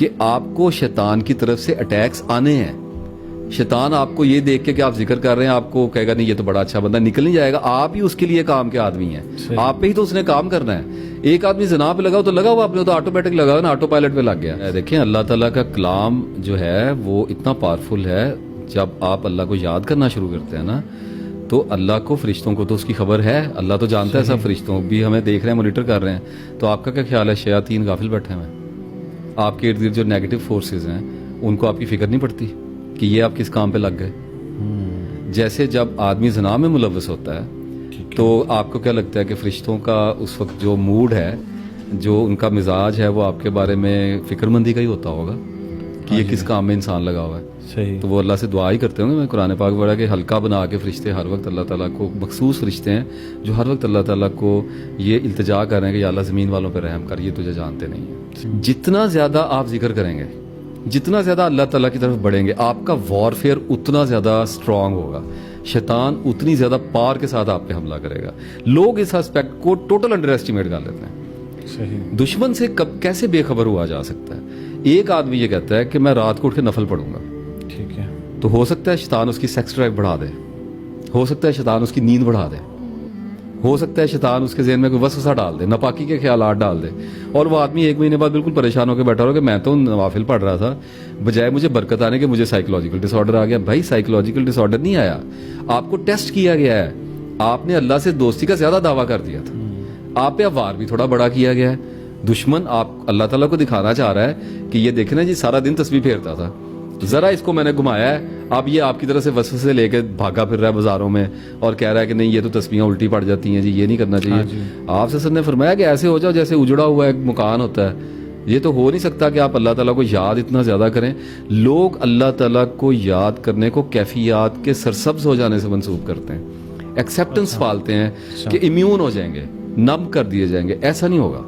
کہ آپ کو شیطان کی طرف سے اٹیکس آنے ہیں. شیطان آپ کو یہ دیکھ کے کہ آپ ذکر کر رہے ہیں آپ کو کہے گا نہیں یہ تو بڑا اچھا بندہ, نکل نہیں جائے گا. آپ ہی اس کے لیے کام کے آدمی ہیں, آپ پہ ہی تو اس نے کام کرنا ہے. ایک آدمی زنا پہ لگا تو لگا ہوا, آپ نے تو آٹومیٹک لگا نا, آٹو پائلٹ پہ لگ گیا. دیکھیں اللہ تعالیٰ کا کلام جو ہے وہ اتنا پاورفل ہے. جب آپ اللہ کو یاد کرنا شروع کرتے ہیں نا تو اللہ کو, فرشتوں کو تو اس کی خبر ہے, اللہ تو جانتا ہے سب, فرشتوں بھی ہمیں دیکھ رہے ہیں, مانیٹر کر رہے ہیں. تو آپ کا کیا خیال ہے شیاطین غافل بیٹھے ہوئے ہیں, آپ کے ارد گرد جو نیگیٹو فورسز ہیں ان کو آپ کی فکر نہیں پڑتی کہ یہ آپ کس کام پہ لگ گئے. جیسے جب آدمی زنا میں ملوث ہوتا ہے تو آپ کو کیا لگتا ہے کہ فرشتوں کا اس وقت جو موڈ ہے, جو ان کا مزاج ہے, وہ آپ کے بارے میں فکر مندی کا ہی ہوتا ہوگا کہ یہ کس کام میں انسان لگا ہوا ہے. تو وہ اللہ سے دعا ہی کرتے ہوں گے. میں قرآن پاک پڑھا کہ ہلکا بنا کے فرشتے ہر وقت اللہ تعالیٰ کو, مخصوص فرشتے ہیں جو ہر وقت اللہ تعالیٰ کو یہ التجا کر رہے ہیں کہ یا اللہ زمین والوں پہ رحم کر, یہ تجھے جانتے نہیں ہیں. جتنا زیادہ آپ ذکر کریں گے, جتنا زیادہ اللہ تعالیٰ کی طرف بڑھیں گے, آپ کا وارفیئر اتنا زیادہ اسٹرانگ ہوگا, شیطان اتنی زیادہ پار کے ساتھ آپ پہ حملہ کرے گا. لوگ اس اسپیکٹ کو ٹوٹل انڈر ایسٹیمیٹ کر لیتے ہیں. دشمن سے کیسے بے خبر ہوا جا سکتا ہے. ایک آدمی یہ کہتا ہے کہ میں رات کو اٹھ کے نفل پڑھوں گا, ٹھیک ہے, تو ہو سکتا ہے شیطان اس کی سیکس ڈرائیو بڑھا دے, ہو سکتا ہے شیطان اس کی نیند بڑھا دے, ہو سکتا ہے شیطان اس کے ذہن میں کوئی وسوسہ ڈال دے, ناپاکی کے خیالات ڈال دے, اور وہ آدمی ایک مہینے بعد بالکل پریشان ہو کے بیٹھا رہا کہ میں تو نوافل پڑھ رہا تھا, بجائے مجھے برکت آنے کے مجھے سائیکولوجیکل ڈس آرڈر آ گیا. بھائی سائیکولوجیکل ڈس آرڈر نہیں آیا, آپ کو ٹیسٹ کیا گیا ہے, آپ نے اللہ سے دوستی کا زیادہ دعویٰ کر دیا تھا, آپ پہ وار بھی تھوڑا بڑا کیا گیا ہے. دشمن آپ اللہ تعالیٰ کو دکھانا چاہ رہا ہے کہ یہ دیکھیں نا جی سارا دن تسبیح پھیرتا تھا, ذرا اس کو میں نے گھمایا ہے, اب یہ آپ کی طرف سے وسوسے لے کے بھاگا پھر رہا ہے بازاروں میں اور کہہ رہا ہے کہ نہیں یہ تو تسبیحاں الٹی پڑ جاتی ہیں جی, یہ نہیں کرنا چاہیے. آپ سے نے فرمایا کہ ایسے ہو جاؤ جیسے اجڑا ہوا ایک مکان ہوتا ہے. یہ تو ہو نہیں سکتا کہ آپ اللہ تعالیٰ کو یاد اتنا زیادہ کریں. لوگ اللہ تعالیٰ کو یاد کرنے کو کیفیات کے سرسبز ہو جانے سے منسوب کرتے ہیں, ایکسیپٹنس پالتے ہیں کہ امیون ہو جائیں گے, نم کر دیے جائیں گے. ایسا نہیں ہوگا.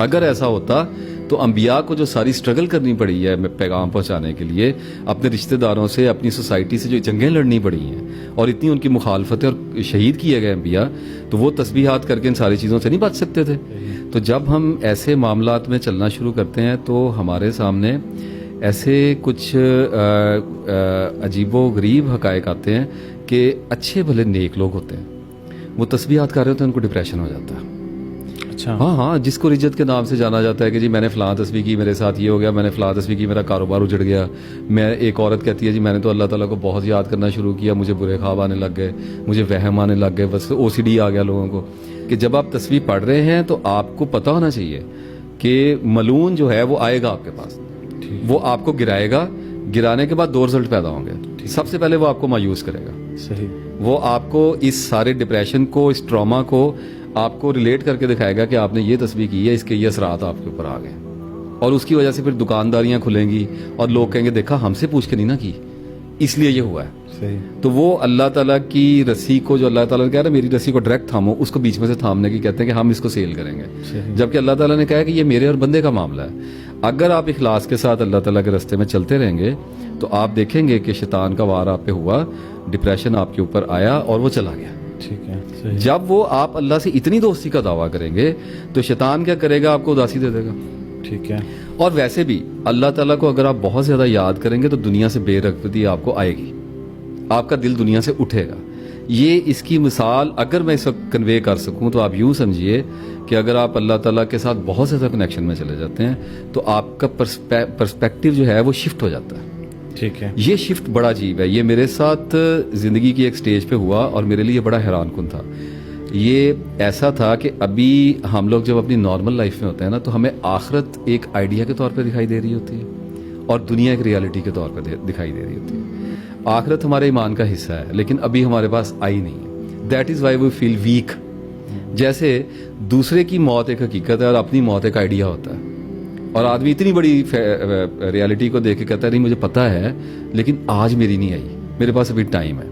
اگر ایسا ہوتا تو انبیاء کو جو ساری سٹرگل کرنی پڑی ہے پیغام پہنچانے کے لیے, اپنے رشتہ داروں سے, اپنی سوسائٹی سے جو جنگیں لڑنی پڑی ہیں اور اتنی ان کی مخالفتیں اور شہید کیے گئے انبیاء, تو وہ تسبیحات کر کے ان ساری چیزوں سے نہیں بچ سکتے تھے. تو جب ہم ایسے معاملات میں چلنا شروع کرتے ہیں تو ہمارے سامنے ایسے کچھ عجیب و غریب حقائق آتے ہیں کہ اچھے بھلے نیک لوگ ہوتے ہیں, وہ تسبیحات کر رہے ہوتے ہیں, ان کو ڈپریشن ہو جاتا ہے. ہاں, جس کو رجت کے نام سے جانا جاتا ہے کہ جی میں نے فلاں تسبیح کی, میرے ساتھ یہ ہو گیا, میں نے فلاں تسبیح کی, میرا کاروبار اجڑ گیا. میں ایک عورت کہتی ہے جی میں نے تو اللہ تعالیٰ کو بہت یاد کرنا شروع کیا, مجھے برے خواب آنے لگ گئے, مجھے وہم آنے لگ گئے, بس OCD آ گیا لوگوں کو. کہ جب آپ تسبیح پڑھ رہے ہیں تو آپ کو پتہ ہونا چاہیے کہ ملعون جو ہے وہ آئے گا آپ کے پاس, وہ آپ کو گرائے گا, گرانے کے بعد 2 رزلٹ پیدا ہوں گے. سب سے پہلے وہ آپ کو مایوس کرے گا, وہ آپ کو اس سارے ڈپریشن کو, اس ٹراما کو آپ کو ریلیٹ کر کے دکھائے گا کہ آپ نے یہ تسبیح کی ہے, اس کے یہ اثرات آپ کے اوپر آ گئے, اور اس کی وجہ سے پھر دکانداریاں کھلیں گی اور لوگ کہیں گے دیکھا ہم سے پوچھ کے نہیں نہ کی, اس لیے یہ ہوا ہے. تو وہ اللہ تعالیٰ کی رسی کو, جو اللہ تعالیٰ نے کہا نا میری رسی کو ڈائریکٹ تھامو, اس کو بیچ میں سے تھامنے کی کہتے ہیں کہ ہم اس کو سیل کریں گے, جبکہ اللہ تعالیٰ نے کہا کہ یہ میرے اور بندے کا معاملہ ہے. اگر آپ اخلاص کے ساتھ اللہ تعالیٰ کے راستے میں چلتے رہیں گے تو آپ دیکھیں گے کہ شیطان کا وار آپ پہ ہوا, ڈپریشن آپ کے اوپر آیا اور وہ چلا گیا. جب وہ آپ اللہ سے اتنی دوستی کا دعویٰ کریں گے تو شیطان کیا کرے گا, آپ کو اداسی دے دے گا. ٹھیک ہے. اور ویسے بھی اللہ تعالیٰ کو اگر آپ بہت زیادہ یاد کریں گے تو دنیا سے بے رغبتی آپ کو آئے گی, آپ کا دل دنیا سے اٹھے گا. یہ اس کی مثال اگر میں اس وقت کنوے کر سکوں تو آپ یوں سمجھیے کہ اگر آپ اللہ تعالیٰ کے ساتھ بہت زیادہ کنیکشن میں چلے جاتے ہیں تو آپ کا پرسپیکٹیو جو ہے وہ شفٹ ہو جاتا ہے. ٹھیک ہے. یہ شفٹ بڑا عجیب ہے. یہ میرے ساتھ زندگی کی ایک سٹیج پہ ہوا اور میرے لیے بڑا حیران کن تھا. یہ ایسا تھا کہ ابھی ہم لوگ جب اپنی نارمل لائف میں ہوتے ہیں نا تو ہمیں آخرت ایک آئیڈیا کے طور پہ دکھائی دے رہی ہوتی ہے اور دنیا ایک ریالٹی کے طور پہ دکھائی دے رہی ہوتی ہے. آخرت ہمارے ایمان کا حصہ ہے لیکن ابھی ہمارے پاس آئی نہیں ہے. That is why we feel weak. جیسے دوسرے کی موت ایک حقیقت ہے اور اپنی موت ایک آئیڈیا ہوتا ہے, اور آدمی اتنی بڑی ریالٹی کو دیکھ کے کہتا ہے نہیں مجھے پتہ ہے لیکن آج میری نہیں آئی, میرے پاس ابھی ٹائم ہے,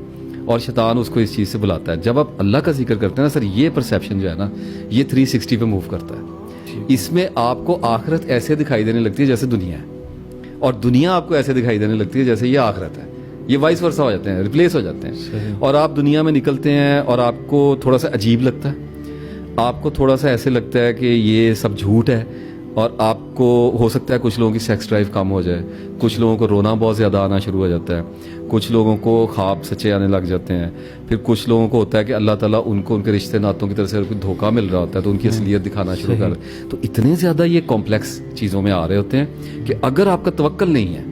اور شیطان اس کو اس چیز سے بلاتا ہے. جب آپ اللہ کا ذکر کرتے ہیں نا سر, یہ پرسیپشن جو ہے نا یہ 360 پہ موو کرتا ہے. اس میں آپ کو آخرت ایسے دکھائی دینے لگتی ہے جیسے دنیا ہے, اور دنیا آپ کو ایسے دکھائی دینے لگتی ہے جیسے یہ آخرت ہے. یہ وائس ورسا ہو جاتے ہیں, ریپلیس ہو جاتے ہیں, اور آپ دنیا میں نکلتے ہیں اور آپ کو تھوڑا سا عجیب لگتا ہے, آپ کو تھوڑا سا ایسے لگتا ہے کہ یہ سب جھوٹ ہے, اور آپ کو ہو سکتا ہے کچھ لوگوں کی سیکس ڈرائیو کم ہو جائے, کچھ لوگوں کو رونا بہت زیادہ آنا شروع ہو جاتا ہے, کچھ لوگوں کو خواب سچے آنے لگ جاتے ہیں, پھر کچھ لوگوں کو ہوتا ہے کہ اللہ تعالیٰ ان کو ان کے رشتے ناتوں کی طرف سے دھوکہ مل رہا ہوتا ہے تو ان کی اصلیت دکھانا شروع کر. تو اتنے زیادہ یہ کمپلیکس چیزوں میں آ رہے ہوتے ہیں کہ اگر آپ کا توکل نہیں ہے,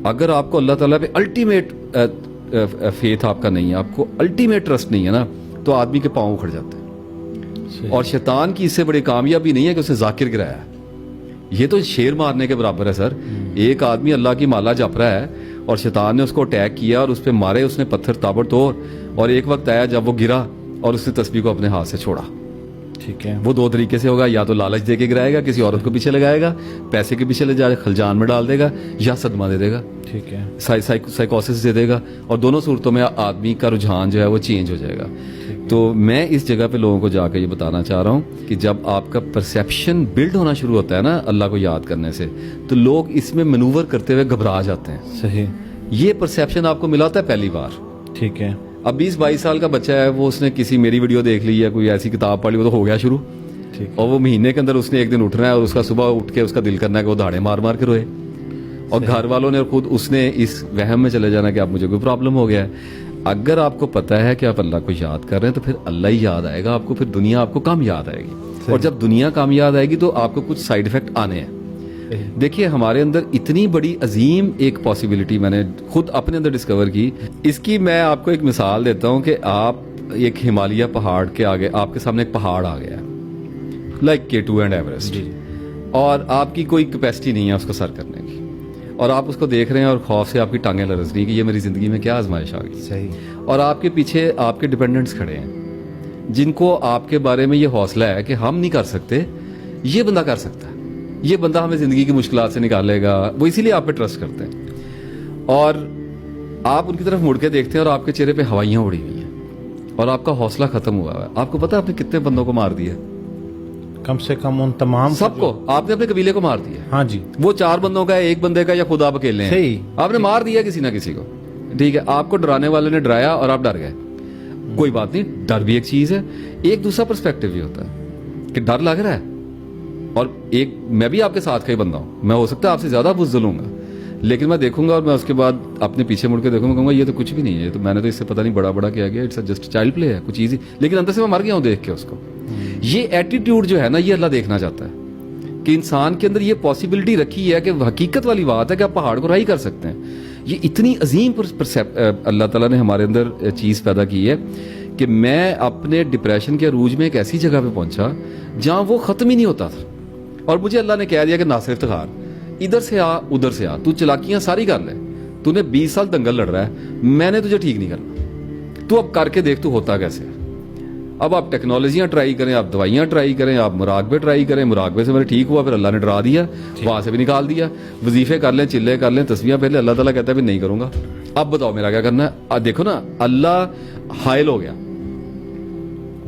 اگر آپ کو اللہ تعالیٰ پہ الٹیمیٹ فیتھ آپ کا نہیں ہے, آپ کو الٹیمیٹ ٹرسٹ نہیں ہے نا, تو آدمی کے پاؤں اکھڑ جاتے ہیں. اور شیطان کی اس سے بڑی کامیابی نہیں ہے کہ اسے ذاکر گرایا. یہ تو شیر مارنے کے برابر ہے سر. ایک آدمی اللہ کی مالا جپ رہا ہے اور شیطان نے اس کو اٹیک کیا اور اس پہ مارے, اس نے پتھر تابڑ توڑ, اور ایک وقت آیا جب وہ گرا اور اس نے تسبیح کو اپنے ہاتھ سے چھوڑا. ٹھیک ہے, وہ دو طریقے سے ہوگا, یا تو لالچ دے کے گرائے گا, کسی عورت کو پیچھے لگائے گا, پیسے کے پیچھے لے جا خلجان میں ڈال دے گا, یا صدمہ دے دے گا, ٹھیک ہے, سائیکوسس دے دے گا, اور دونوں صورتوں میں آدمی کا رجحان جو ہے وہ چینج ہو جائے گا. تو میں اس جگہ پہ لوگوں کو جا کے یہ بتانا چاہ رہا ہوں کہ جب آپ کا پرسیپشن بلڈ ہونا شروع ہوتا ہے نا اللہ کو یاد کرنے سے, تو لوگ اس میں مینوور کرتے ہوئے گھبرا جاتے ہیں. صحیح. یہ پرسیپشن آپ کو ملا ہوتا ہے پہلی بار. ٹھیک ہے. اب 20-22 سال کا بچہ ہے, وہ اس نے کسی میری ویڈیو دیکھ لی یا کوئی ایسی کتاب پڑھ لی, وہ تو ہو گیا شروع. اور وہ مہینے کے اندر اس نے ایک دن اٹھنا ہے اور اس کا صبح اٹھ کے اس کا دل کرنا ہے کہ وہ دھاڑے مار مار کے روئے, اور گھر والوں نے خود اس نے اس وہم میں چلے جانا کہ اب مجھے کوئی پرابلم ہو گیا ہے. اگر آپ کو پتا ہے کہ آپ اللہ کو یاد کر رہے ہیں تو پھر اللہ ہی یاد آئے گا آپ کو, پھر دنیا آپ کو کم یاد آئے گی. اور جب دنیا کم یاد آئے گی تو آپ کو کچھ سائیڈ افیکٹ آنے ہیں. دیکھیے ہمارے اندر اتنی بڑی عظیم ایک پاسبلٹی میں نے خود اپنے اندر ڈسکور کی. اس کی میں آپ کو ایک مثال دیتا ہوں کہ آپ ایک ہمالیہ پہاڑ کے آگے آپ کے سامنے ایک پہاڑ آ گیا ہے, لائک K2 اینڈ ایوریسٹ, اور آپ کی کوئی کیپیسٹی نہیں ہے اس کو سر کرنے کی, اور آپ اس کو دیکھ رہے ہیں اور خوف سے آپ کی ٹانگیں لرز رہی ہیں کہ یہ میری زندگی میں کیا آزمائش آ گئی. صحیح. اور آپ کے پیچھے آپ کے ڈپینڈنٹس کھڑے ہیں جن کو آپ کے بارے میں یہ حوصلہ ہے کہ ہم نہیں کر سکتے, یہ بندہ کر سکتا ہے, یہ بندہ ہمیں زندگی کی مشکلات سے نکالے گا. وہ اسی لیے آپ پہ ٹرسٹ کرتے ہیں, اور آپ ان کی طرف مڑ کے دیکھتے ہیں اور آپ کے چہرے پہ ہوائیاں اڑی ہوئی ہیں اور آپ کا حوصلہ ختم ہوا ہے. آپ کو پتا ہے آپ نے کتنے بندوں کو مار دیا؟ کم سے کم ان تمام سب کو. آپ نے اپنے قبیلے کو مار دیا. ہاں جی. وہ 4 بندوں کا ہے, 1 بندے کا, یا خود آپ اکیلے ہیں. صحیح. آپ نے مار دیا کسی نہ کسی کو. ٹھیک ہے, آپ کو ڈرانے والے نے ڈرایا اور آپ ڈر گئے. کوئی بات نہیں, ڈر بھی ایک چیز ہے. ایک دوسرا پرسپیکٹیو بھی ہوتا ہے کہ ڈر لگ رہا ہے, اور ایک میں بھی آپ کے ساتھ کا ہی بندہ ہوں, میں ہو سکتا ہے آپ سے زیادہ بزدل ہوں گا, لیکن میں دیکھوں گا اور میں اس کے بعد اپنے پیچھے مڑ کے دیکھوں گا, کہوں گا یہ تو کچھ بھی نہیں ہے, تو میں نے تو اس سے پتہ نہیں بڑا بڑا کیا گیا, اٹس جسٹ چائلڈ پلے ہے, کچھ ایزی, لیکن اندر سے میں مر گیا ہوں دیکھ کے اس کو. یہ ایٹیٹیوڈ جو ہے نا, یہ اللہ دیکھنا چاہتا ہے کہ انسان کے اندر یہ پاسبلٹی رکھی ہے کہ حقیقت والی بات ہے کہ آپ پہاڑ کو رائی کر سکتے ہیں. یہ اتنی عظیم اللہ تعالیٰ نے ہمارے اندر چیز پیدا کی ہے کہ میں اپنے ڈپریشن کے عروج میں ایک ایسی جگہ پہ پہنچا جہاں وہ ختم ہی نہیں ہوتا تھا, اور مجھے اللہ نے کہہ دیا کہ ناصر افتخار ادھر سے آ ادھر سے آ, تو چلاکیاں ساری کر لے, تو نے 20 سال دنگل لڑ رہا ہے, میں نے تجھے ٹھیک نہیں کرنا, تو اب کر کے دیکھ تو ہوتا کیسے. اب آپ ٹیکنالوجیاں ٹرائی کریں, آپ دوائیاں ٹرائی کریں, آپ مراقبے ٹرائی کریں, مراقبے سے میرے ٹھیک ہوا, پھر اللہ نے ڈرا دیا, وہاں سے بھی نکال دیا. وظیفے کر لیں, چلے کر لیں, تسبیحاں پھر لیں, اللہ تعالیٰ کہتا ہے بھی نہیں کروں گا. اب بتاؤ میرا کیا کرنا ہے. دیکھو نا, اللہ حائل ہو گیا,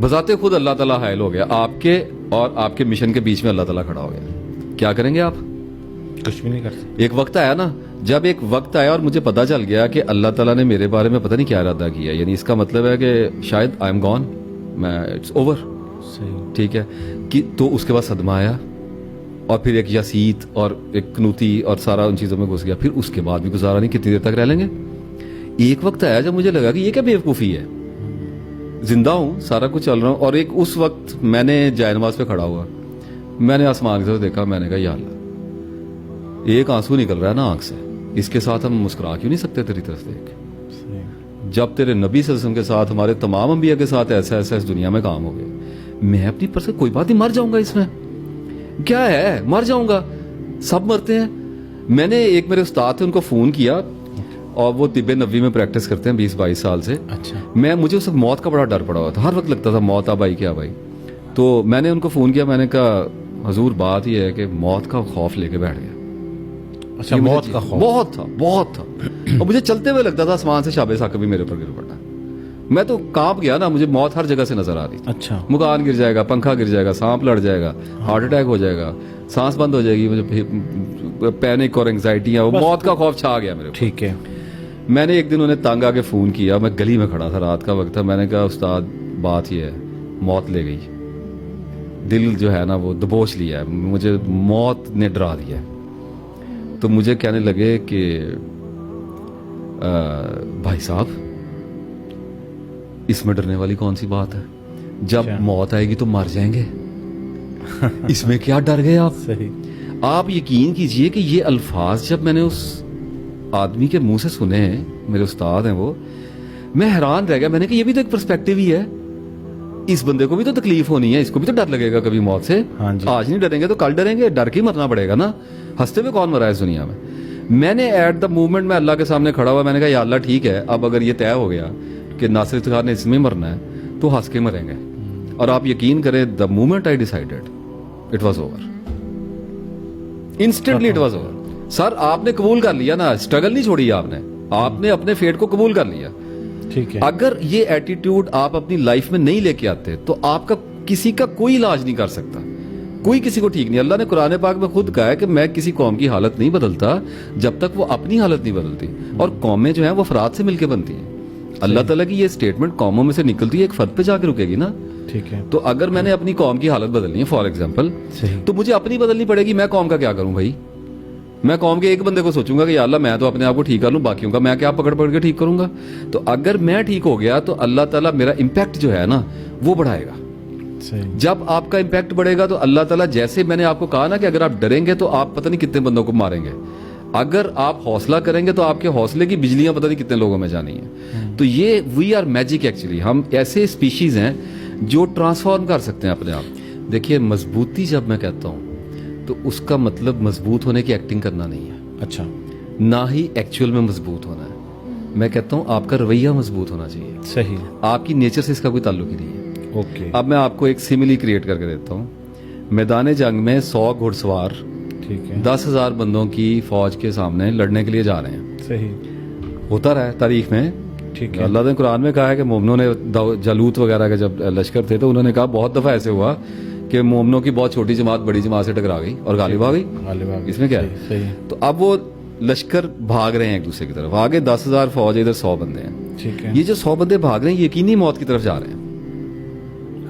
بذات خود اللہ تعالیٰ حائل ہو گیا, آپ کے اور آپ کے مشن کے بیچ میں اللہ تعالیٰ کھڑا ہو گیا. کیا کریں گے آپ؟ کچھ بھی نہیں کر سکتے. ایک وقت آیا نا, جب ایک وقت آیا اور مجھے پتا چل گیا کہ اللہ تعالیٰ نے میرے بارے میں پتہ نہیں کیا ارادہ کیا, یعنی اس کا مطلب ہے کہ شاید آئی ایم گون, میں اٹس اوور. ٹھیک ہے, کہ تو اس کے بعد صدمہ آیا, اور پھر ایک یاسیت اور ایک کنوتی اور سارا ان چیزوں میں گھس گیا. پھر اس کے بعد بھی گزارا نہیں, کتنی دیر تک رہ لیں گے. ایک وقت آیا جب مجھے لگا کہ یہ کیا بیوقوفی ہے, زندہ ہوں, سارا کچھ چل رہا ہوں, اور ایک اس وقت میں نے جائے نماز پہ کھڑا ہوا, میں نے آسمان کی طرف دیکھا, میں نے کہا یا اللہ, ایک آنسو نکل رہا ہے نا آنکھ سے, اس کے ساتھ ہم مسکرا کیوں نہیں سکتے تیری طرف دیکھ, جب تیرے نبی صلی اللہ علیہ وسلم کے ساتھ, ہمارے تمام انبیاء کے ساتھ ایسا ایسا اس دنیا میں کام ہو گئے. میں اپنی پر سے کوئی بات نہیں, مر جاؤں گا, اس میں کیا ہے, مر جاؤں گا, سب مرتے ہیں. میں نے ایک میرے استاد تھے, ان کو فون کیا, اور وہ طب نبوی میں پریکٹس کرتے ہیں 20-22 سال سے. اچھا. مجھے اس وقت موت کا بڑا ڈر پڑا ہوا تھا, ہر وقت لگتا تھا موت اب آئی کیا بھائی. تو میں نے ان کو فون کیا, میں نے کہا حضور بات یہ ہے کہ موت کا خوف لے کے بیٹھ گیا. اچھا, موت کا خوف بہت تھا, بہت تھا, اور مجھے چلتے ہوئے لگتا تھا آسمان سے شاب ساکب بھی میرے اوپر گر پڑنا. میں تو کانپ گیا نا, مجھے موت ہر جگہ سے نظر آ رہی. اچھا. مکان گر جائے گا, پنکھا گر جائے گا, سانپ لڑ جائے گا, ہارٹ اٹیک ہو جائے گا, سانس بند ہو جائے گی, مجھے پینک اور انگزائٹیاں, موت کا خوف چھا گیا میرے. ٹھیک ہے. میں نے ایک دن انہیں تنگ آ کے فون کیا, میں گلی میں کھڑا تھا, رات کا وقت تھا, میں نے کہا استاد بات یہ ہے, موت لے گئی. دل جو ہے نا وہ دبوچ لیا ہے, مجھے موت نے ڈرا دیا ہے. تو مجھے کہنے لگے کہ بھائی صاحب اس میں ڈرنے والی کون سی بات ہے, جب موت آئے گی تو مر جائیں گے, اس میں کیا ڈر گئے آپ. صحیح. آپ یقین کیجئے کہ یہ الفاظ جب میں نے اس آدمی کے منہ سے سنے ہیں, میرے استاد ہیں وہ, میں حیران رہ گیا. میں نے کہا یہ بھی تو ایک پرسپیکٹیو ہی ہے, اس بندے کو بھی تو تکلیف ہونی ہے, اس کو بھی تو ڈر لگے گا کبھی موت سے. آج نہیں ڈریں گے تو کل ڈریں گے, ڈر کے ہی مرنا پڑے گا نا, ہنستے ہوئے کون مرا ہے اس دنیا میں. میں نے ایٹ دا مومنٹ میں اللہ کے سامنے کھڑا ہوا, میں نے کہا یا اللہ ٹھیک ہے, اب اگر یہ طے ہو گیا کہ ناصر افتخار نے اس میں مرنا ہے تو ہنس کے مریں گے. اور آپ یقین کریں, the moment I decided it was over, instantly it was over. Sir آپ نے قبول کر لیا نا, اسٹرگل نہیں چھوڑی آپ نے اپنے فیٹ کو قبول کر لیا. ٹھیک ہے. اگر یہ ایٹیٹیوڈ آپ اپنی لائف میں نہیں لے کے آتے تو آپ کا کسی کا کوئی علاج نہیں کر سکتا, کوئی کسی کو ٹھیک نہیں. اللہ نے قرآن پاک میں خود کہا ہے کہ میں کسی قوم کی حالت نہیں بدلتا جب تک وہ اپنی حالت نہیں بدلتی, اور قومیں جو ہیں وہ افراد سے مل کے بنتی ہیں. اللہ تعالیٰ کی یہ اسٹیٹمنٹ قوموں میں سے نکلتی ہے, ایک فرد پہ جا کے رکے گی نا. ٹھیک ہے. تو اگر میں نے اپنی قوم کی حالت بدلنی ہے فار ایگزامپل, تو مجھے اپنی بدلنی پڑے گی. میں قوم کا کیا کروں بھائی, میں قوم کے ایک بندے کو سوچوں گا کہ یا اللہ میں تو اپنے آپ کو ٹھیک کر لوں, باقیوں کا میں کیا پکڑ کے ٹھیک کروں گا. تو اگر میں ٹھیک ہو گیا تو اللہ تعالیٰ میرا امپیکٹ جو ہے نا وہ بڑھائے گا. جب آپ کا امپیکٹ بڑھے گا تو اللہ تعالیٰ, جیسے میں نے آپ کو کہا نا کہ اگر آپ ڈریں گے تو آپ پتہ نہیں کتنے بندوں کو ماریں گے, اگر آپ حوصلہ کریں گے تو آپ کے حوصلے کی بجلیاں پتہ نہیں کتنے لوگوں میں جانی ہیں. تو یہ وی آر میجک ایکچولی, ہم ایسے اسپیشیز ہیں جو ٹرانسفارم کر سکتے ہیں اپنے آپ. دیکھیے مضبوطی جب میں کہتا ہوں تو اس کا مطلب مضبوط ہونے کی ایکٹنگ کرنا نہیں ہے, اچھا, نہ ہی ایکچوئل میں مضبوط ہونا ہے. میں کہتا ہوں آپ کا رویہ مضبوط ہونا چاہیے. صحیح. آپ کی نیچر سے اس کا کوئی تعلق ہی نہیں ہے. اوکے. اب میں آپ کو ایک سیملی کریٹ کر کے دیتا ہوں. میدان جنگ میں 100 گھڑ سوار 10,000 بندوں کی فوج کے سامنے لڑنے کے لیے جا رہے ہیں. صحیح. ہوتا رہا ہے تاریخ میں. ٹھیک ہے. اللہ نے قرآن میں کہا ہے کہ مومنوں نے, جالوت وغیرہ کے جب لشکر تھے تو انہوں نے کہا بہت دفعہ ایسے ہوا کہ مومنوں کی بہت چھوٹی جماعت بڑی جماعت سے ٹکرا گئی اور غالب آ گئی. اس میں کیا ہے. تو اب وہ لشکر بھاگ رہے ہیں ایک دوسرے کی طرف, آگے 10,000 فوج, ادھر 100 بندے ہیں. ٹھیک ہے. یہ جو 100 بندے بھاگ رہے ہیں یقینی موت کی طرف جا رہے ہیں.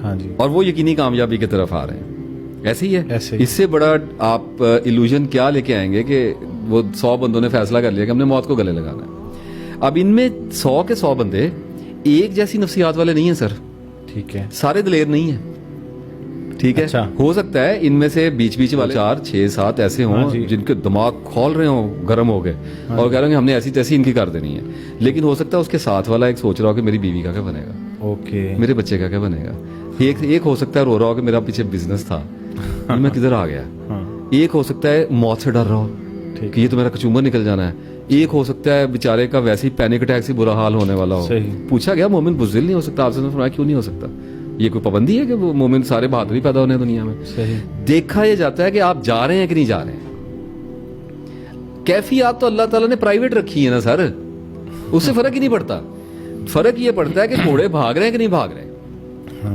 ہاں جی. اور وہ یقینی کامیابی کی طرف آ رہے ہیں. ایسے ہی ہے. اس سے بڑا آپ ایلوژن کیا لے کے آئیں گے کہ وہ 100 بندوں نے فیصلہ کر لیا کہ ہم نے موت کو گلے لگانا ہے. اب ان میں 100 کے 100 بندے ایک جیسی نفسیات والے نہیں ہیں سر. ٹھیک ہے. سارے دلیر نہیں ہیں. ٹھیک ہے. ہو سکتا ہے ان میں سے بیچ والے 4 6 7 ایسے ہوں جن کے دماغ کھول رہے ہوں, گرم ہو گئے اور کہہ رہے ہیں ہم نے ایسی تیسی ان کی کر دینی ہے. لیکن ہو سکتا ہے اس کے ساتھ والا ایک سوچ رہا ہو کہ میری بیوی کا کیا بنے گا, اوکے, میرے بچے کا کیا بنے گا. ایک ہو سکتا ہے رو رہا ہو کہ میرا پیچھے بزنس تھا میں کدھر آ گیا. ایک ہو سکتا ہے موت سے ڈر رہا ہو کہ یہ تو میرا کچومر نکل جانا ہے. ایک ہو سکتا ہے بیچارے کا ویسے ہی پینک اٹیک سے برا حال ہونے والا ہو. پوچھا گیا مومن بزدل نہیں ہو سکتا, آپ سے فرمایا کیوں نہیں ہو سکتا. یہ کوئی پابندی ہے کہ وہ مومن سارے بہادری پیدا ہونے دنیا میں. دیکھا یہ جاتا ہے کہ آپ جا رہے ہیں کہ نہیں جا رہے ہیں. کیفیات تو اللہ تعالیٰ نے پرائیویٹ رکھی ہے نا سر, اس سے فرق ہی نہیں پڑتا. فرق یہ پڑتا ہے کہ گھوڑے بھاگ رہے ہیں کہ نہیں بھاگ رہے ہیں.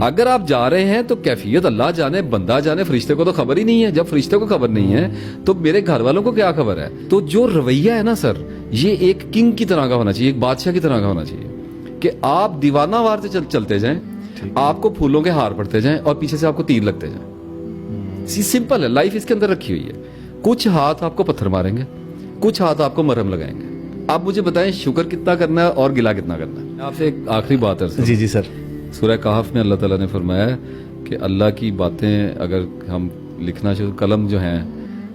اگر آپ جا رہے ہیں تو کیفیت اللہ جانے, بندہ جانے, فرشتے کو تو خبر ہی نہیں ہے. جب فرشتے کو خبر نہیں ہے تو میرے گھر والوں کو کیا خبر ہے. تو جو رویہ ہے نا سر, یہ ایک کنگ کی طرح کا ہونا چاہیے, ایک بادشاہ کی طرح کا ہونا چاہیے کہ آپ دیوانہ وار سے چلتے جائیں, آپ کو پھولوں کے ہار پڑتے جائیں اور پیچھے سے آپ کو تیر لگتے جائیں. سمپل ہے لائف, اس کے اندر رکھی ہوئی ہے. کچھ ہاتھ آپ کو پتھر ماریں گے, کچھ ہاتھ آپ کو مرہم لگائیں گے. آپ مجھے بتائیں شکر کتنا کرنا ہے اور گلا کتنا کرنا ہے. آپ سے ایک آخری بات ہے. جی سر. سورہ کہف میں اللہ تعالیٰ نے فرمایا کہ اللہ کی باتیں اگر ہم لکھنا شروع, قلم جو ہیں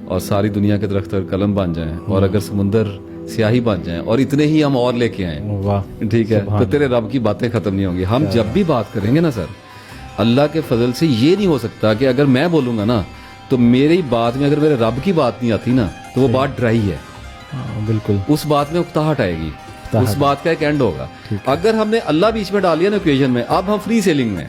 اور ساری دنیا کے درخت قلم بن جائیں اور اگر سمندر سیاہی بن جائیں اور اتنے ہی ہم اور لے کے آئیں, ٹھیک ہے, تو تیرے رب کی باتیں ختم نہیں ہوں گی. ہم جب بھی بات کریں گے نا سر, اللہ کے فضل سے یہ نہیں ہو سکتا کہ اگر میں بولوں گا نا تو میری بات میں اگر میرے رب کی بات نہیں آتی نا تو وہ بات ڈرائی ہے. بالکل. اس بات میں اکتاہٹ آئے گی, اس بات کا ایک اینڈ ہوگا. اگر ہم نے اللہ بیچ میں ڈال لیا نا ایکویشن میں, اب ہم فری سیلنگ میں